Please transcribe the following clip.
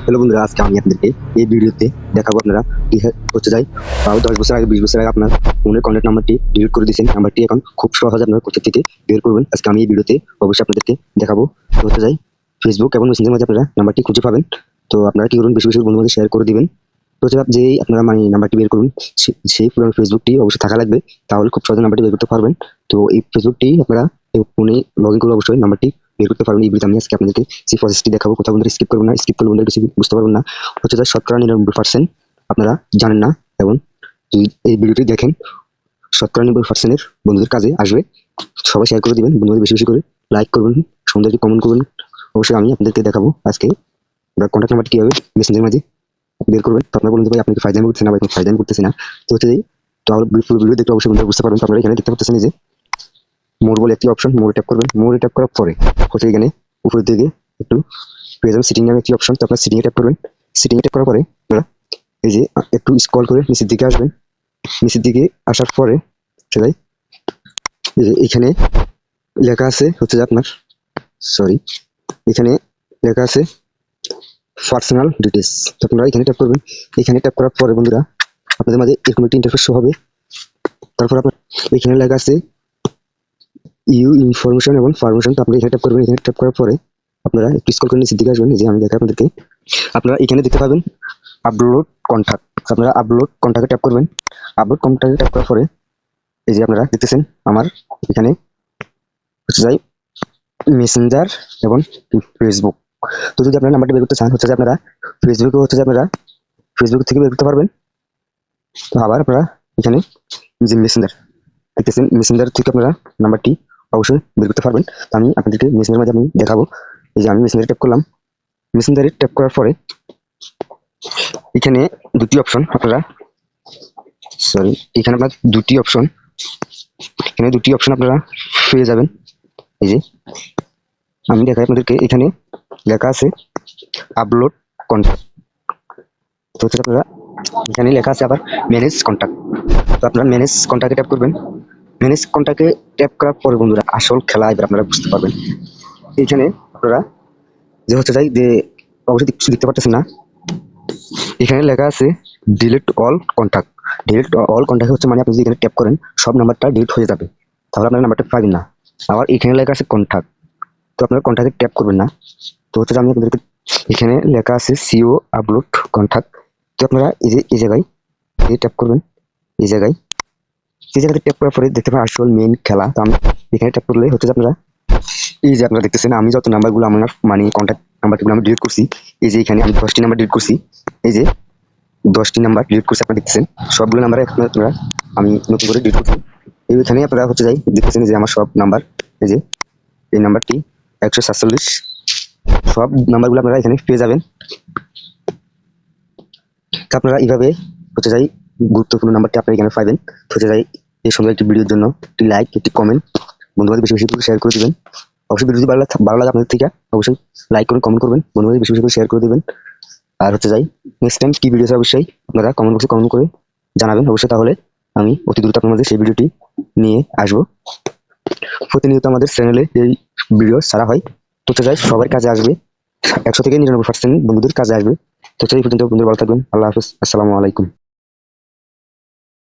Hello বন্ধুরা, আজকে আমি আপনাদেরকে এই ভিডিওতে দেখাবো আপনারা কি হচ্ছে যায়। তাও 10 বছর আগে 20 বছর আগে আপনার ফোনের কন্ট্যাক্ট নাম্বারটি ডিলিট করে দিয়েছেন, নাম্বারটি এখন খুব সহজে আপনার কোথা থেকে বের করবেন আজকে আমি এই ভিডিওতে অবশ্যই আপনাদেরকে দেখাবো। হচ্ছে যায় ফেসবুক এবং মেসেঞ্জারের মাঝে আপনারা নাম্বারটি খুঁজে পাবেন। তো আপনারা কি করুন, বেশি বেশি বন্ধুদের শেয়ার করে দিবেন। তো হচ্ছে যেই আপনারা নাম্বারটি বের করুন, সেই পুরো ফেসবুকটি অবশ্যই থাকা লাগবে, তাহলে খুব সহজে নাম্বারটি বের করতে পারবেন। তো এই ফেসবুকটি আপনারা ফোনে লগ ইন করে অবশ্যই নাম্বারটি বের করতে পারবেন। এই ভিডিওতে আমি আজকে আপনাদেরকে সেই প্রসেসটি দেখাবো। কোথাও বন্ধুরা স্কিপ করবেন না, স্কিপ করলে বন্ধুরা কিছু বুঝতে পারবেন না। হচ্ছে যে শতকরা 99% আপনারা জানেন না, এবং যদি এই ভিডিওটি দেখেন শতকরা 90% বন্ধুদের কাজে আসবে। সবাই শেয়ার করে দিবেন, বন্ধুদের বেশি বেশি করে লাইক করবেন, সুন্দর কমেন্ট করবেন। অবশ্যই আমি আপনাদেরকে দেখাবো আজকে কন্ট্যাক্ট নাম্বারটি কিভাবে মেসেঞ্জারের মাঝে বের করবেন। তো আপনারা বলুন ভাই আপনি কি ফায়দামি করতেছেন না, ভাই ফায়দামি করতেছি না। তো হচ্ছে যে তো পুরো ভিডিও দেখলে অবশ্যই বন্ধুরা বুঝতে পারবেন। তো আপনারা এখানে দেখতে পাচ্ছেন যে মোর বলে একটি অপশন, মোড়ে ট্যাপ করবেন। মোড়ে ট্যাপ করার পরে হচ্ছে এখানে উপরের দিকে একটু পেয়ে যাবেন সিটিং নামে একটি অপশন। তো আপনার সিটিং এ ট্যাপ করবেন। সিটিং এ ট্যাপ করার পরে আপনারা এই যে একটু স্ক্রল করে নিচের দিকে আসবেন। নিচের দিকে আসার পরে সেটাই এই যে এখানে লেখা আছে হচ্ছে যে আপনার এখানে লেখা আছে পার্সোনাল ডিটেলস। তো আপনারা এখানে ট্যাপ করবেন। এখানে ট্যাপ করার পরে বন্ধুরা আপনাদের মাঝে এরকম একটি ইন্টারফেস শো হবে। তারপর আপনার এখানে লেখা আছে ইউ ইনফরমেশন এবং পারমিশন। তো আপনি এখানে ট্যাপ করবেন। এখানে ট্যাপ করার পরে আপনারা একটু স্ক্রল করে নিচের দিকে আসবেন। যে আমি দেখাই আপনাদেরকে, আপনারা এখানে দেখতে পাবেন আপলোড কন্টাক্ট। আপনারা আপলোড কন্টাক্টে ট্যাপ করবেন। আপলোড কন্টাক্টে ট্যাপ করার পরে এই যে আপনারা দেখতেছেন আমার এখানে হচ্ছে যাই মেসেঞ্জার এবং ফেসবুক। তো যদি আপনারা নাম্বারটি বের করতে চান হচ্ছে যে আপনারা ফেসবুকে হচ্ছে যে আপনারা ফেসবুক থেকে বের করতে পারবেন। তো আবার আপনারা এখানে যে মেসেঞ্জার দেখতেছেন, মেসেঞ্জার থেকে আপনারা নাম্বারটি অবশ্যই বের করতে পারবেন। তো আমি আপনাদেরকে মেসেঞ্জারের মাঝে আমি দেখাবো। এই যে আমি মেসেঞ্জারে ট্যাপ করলাম। মেসেঞ্জারে ট্যাপ করার পরে এখানে দুটি অপশন আপনারা এখানে আপনার দুটি অপশন আপনারা পেয়ে যাবেন। এই যে আমি দেখাই আপনাদেরকে, এখানে লেখা আছে আপলোড কন্টাক্ট। তো হচ্ছে আপনারা এখানে লেখা আছে আবার ম্যানেজ কন্টাক্ট। তো আপনারা ম্যানেজ কন্টাক্টে ট্যাপ করবেন। ম্যানেজ কন্টাক্টে ট্যাপ করার পরে বন্ধুরা আসল খেলা এবার আপনারা বুঝতে পারবেন। এখানে আপনারা যে হচ্ছে যাই যে অবশ্যই কিছু দেখতে পারতেছেন না, এখানে লেখা আছে delete all contact. Delete all contact হচ্ছে মানে আপনি যদি এখানে ট্যাপ করেন সব নাম্বারটা ডিলিট হয়ে যাবে, তাহলে আপনার নাম্বারটা পাবেন না। আবার এখানে লেখা আছে কন্টাক্ট, তো আপনারা কন্টাক্টে ট্যাপ করবেন না। তো হচ্ছে আমি আপনাদেরকে এখানে লেখা আছে সিও আপলোড কন্টাক্ট। তো আপনারা এই জায়গায় ট্যাপ করবেন। এই জায়গায় ট্যাপ করার পরে দেখতে পাবেন আসল মেইন খেলা। তো আমি এখানে ট্যাপ করলে হচ্ছে আপনারা এই যে আপনারা দেখতেছেন আমি যত নাম্বারগুলো আমার কন্ট্যাক্ট নাম্বারগুলো আমি ডিলিট করছি। এই যে এখানে আমি 10টি নাম্বার ডিলিট করছি। এই যে 10টি নাম্বার ডিলিট করছি, আপনারা দেখতেছেন সবগুলো নাম্বার আপনারা আমি নতুন করে ডিলিট করছি। এইখানে আপনারা হচ্ছে যাই দেখতেছেন যে আমার সব নাম্বার, এই যে এই নাম্বারটি 147, সব নাম্বারগুলো আপনারা এখানে পেয়ে যাবেন। তো আপনারা এইভাবে হচ্ছে যাই গুরুত্বপূর্ণ নাম্বারটি আপনারা এখানে পাবেন। হচ্ছে যাই এই সুন্দর একটি ভিডিওর জন্য একটি লাইক, একটি কমেন্ট বন্ধুদের বেশি বেশি করে শেয়ার করে দিবেন। অবশ্যই ভিডিও যদি ভালো লাগে আপনাদের থেকে অবশ্যই লাইক করে কমেন্ট করবেন, বন্ধুদের বেশি বেশি করে শেয়ার করে দিবেন। আর হচ্ছে যাই নেক্সট টাইম কি ভিডিও আছে অবশ্যই আপনারা কমেন্ট বক্সে কমেন্ট করে জানাবেন অবশ্যই, তাহলে আমি অতি দ্রুত আপনাদের সেই ভিডিওটি নিয়ে আসবো। প্রতিনিয়ত আমাদের চ্যানেলে এই ভিডিও ছাড়া হয়। তো হচ্ছে যাই সবার কাজে আসবে, 100 থেকে 99% বন্ধুদের কাজে আসবে। তো এই পর্যন্ত বন্ধুরা ভালো থাকবেন। আল্লাহ হাফেজ, আসসালামু আলাইকুম।